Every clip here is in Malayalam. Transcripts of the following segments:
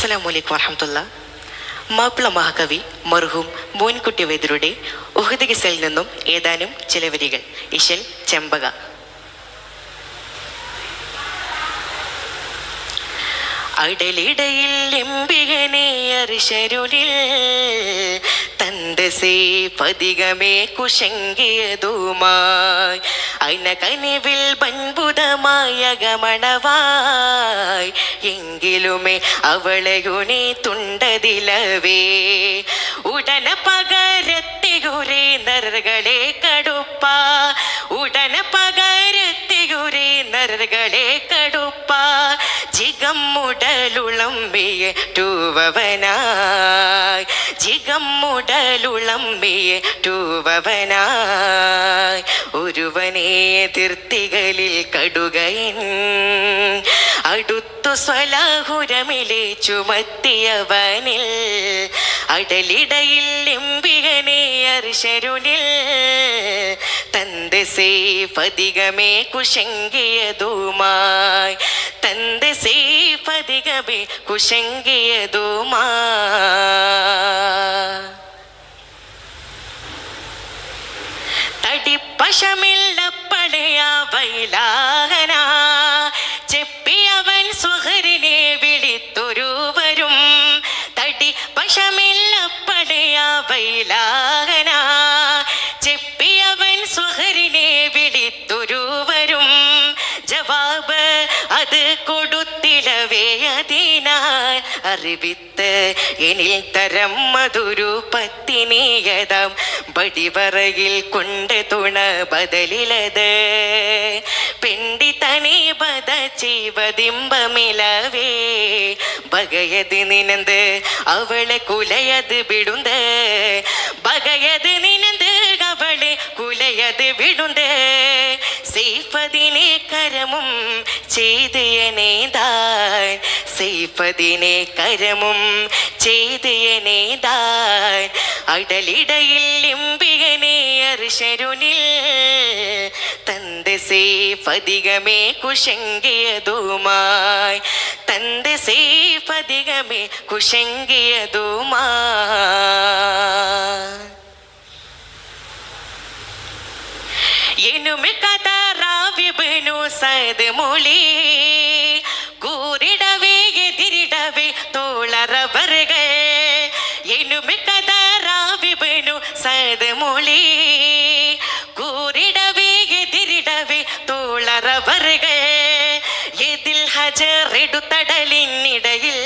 അസ്സലാമലൈക്കും വറഹ്മത്തുള്ളാഹി. മാപ്പിള മഹാകവി മർഹൂം മോൻകുട്ടി വൈദ്യരുടെ ഉഹദ് ഗസലിൽ നിന്നും ഏതാനും ചില വരികൾ. ഇശൽ ചെമ്പക. അടലിടയിൽ എംബികനെ അർശരുളിൽ തന്തസേ പതികമേ കുശങ്കിയതുമായി അനകനിവിൽ ബൻപുതമായ ഗമണവായി എങ്കിലുമേ അവളെയുനെ തുണ്ടതിലവേ ഉടന പകരത്തികുരേ നരകളെ കടുപ്പ ഉടന പകരത്തികുരേ നരകളെ കടുപ്പ ജിഗമ്മുടലുളമ്പിയെ ടൂവവനായി ജിഗമ്മുടലുളമ്പിയെ ടൂവവനായി ഒരുവനെ എതിർത്തികളിൽ കടുകയൻ അടുത്തു സ്വലാഹുരമിലെ ചുമത്തിയവനിൽ അടലിടയിൽ എംബികനെ അർശരുളിൽ തന്തസേ പതികമേ കുശങ്കിയതുമായി തന്തസേ പതികമേ കുശങ്കിയതുമായി തടിപ്പശമില്ലപ്പടയ വൈലാഹന ചെപ്പിയവൻ സ്വഹരിനെ വിളിത്തൊരുവരും തടിപ്പശമില്ലപ്പടയ വൈലാഹന ചെപ്പിയവൻ സ്വഹരിനെ വിളിത്തൊരുവരും ജവാബ് അത് കൊടുത്തിലവേ അതിനാൽ അറിവിത്ത് എനിൽ തരം മധുരു പത്തിനീയതാം ബടിവറയിൽ കൊണ്ട് തുണ ബദലിലത് പെണ്ടി തനി ബദ ജീവതിമ്പമിലവേ ബകയത് നിനന്ത് അവളെ കുലയത് വിടുന്ത് ബകയത് നിനന്ത് അവളെ കുലയത് വിടുന്ത് സീഫതിനെ കരമും ചെയ്തയനേതാൻ സീഫതിനെ കരമും ചെയ്തയനേതാൻ അടലിടയിൽ എംബികനെ അർശരുളിൽ തന്തസേ പതികമേ കുശങ്കിയതുമായി തന്തസേ പതികമേ കുശങ്കിയതുമായി എനുമെ കഥ റാവിബ്നു സഅദ് മൊഴി കൂരിടവേ എതിരിടവേ തോളറവറുകൾ എനുമെ കഥ റാവിബ്നു സഅദ് മൊഴി കൂരിടവേ എതിരിടവേ തോളറവറുകൾ എതിൽ ഹജറെടുത്തടലിനിടയിൽ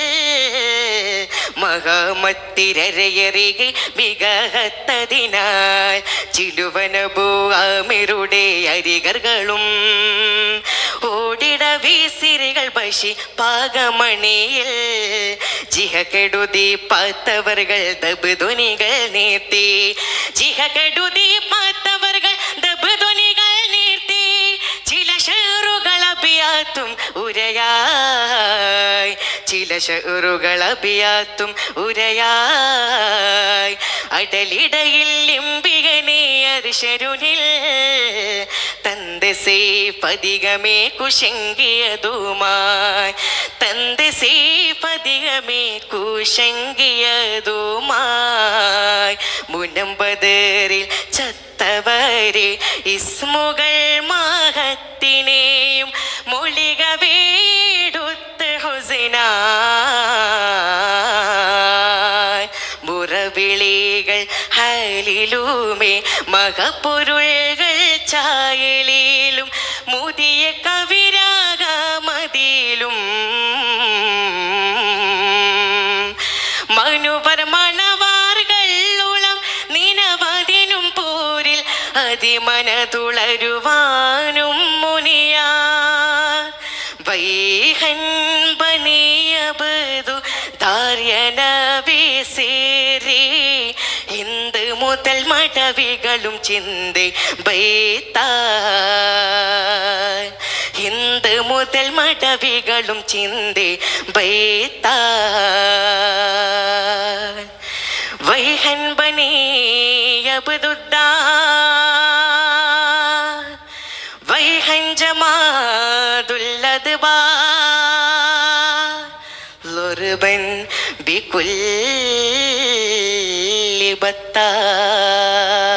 മഹാമത്തിരരയറികെ മികത്തതിനാൽ ചിലുവനബൂ ആമിരുടെ അരികർകളും ഓടിട വീസിരികൾ പശി പാകമണിയിൽ ജിഹകെടുതി പാത്തവർകൾ ദബുധ്വനികൾ നീർത്തി ജിഹകെടുതി പാത്തവർകൾ ദബുധ്വനികൾ നീർത്തി ചില ഷെറുകൾ അഭിയാത്തും ഉരയായി ചില ഷെറുകൾ അഭിയാത്തും ഉരയായി അടലിടയിൽ എംബികനെ അർശരുളിൽ തന്തസേ പതികമേ കുശങ്കിയതുമായി തന്തസേ പതികമേ കുശങ്കിയതുമായി മുനമ്പതറിൽ ചത്തവരെ ഇസ്മുകൾ മഹത്തിനെയും മൊഴിക വേടുത്ത് ഹുസ്നായി മുറവിളികൾ ഹലിലുമേ മകപ്പൊരുൾകൾ ചായലിലും മുതിയ കവിരാഗമതിയിലും മനുവർ മണവാർകളുളം നിനവതിനും പോരിൽ അതിമനതുളരുവാനും മുനിയാ വൈഹൻ ബനിയബദു ദാര്യനബിസിരി ഹിന്ദ് മുതൽ മടവികളും ചിന്തി ബൈത്താ ഹിന്ദ് മുതൽ മടവികളും ചിന്തി ബൈത്താ വൈഹൻ ബനിയബദുദ്ദാ വൈഹൻ ജമാദുല്ലദ്ബാ بكل بطال.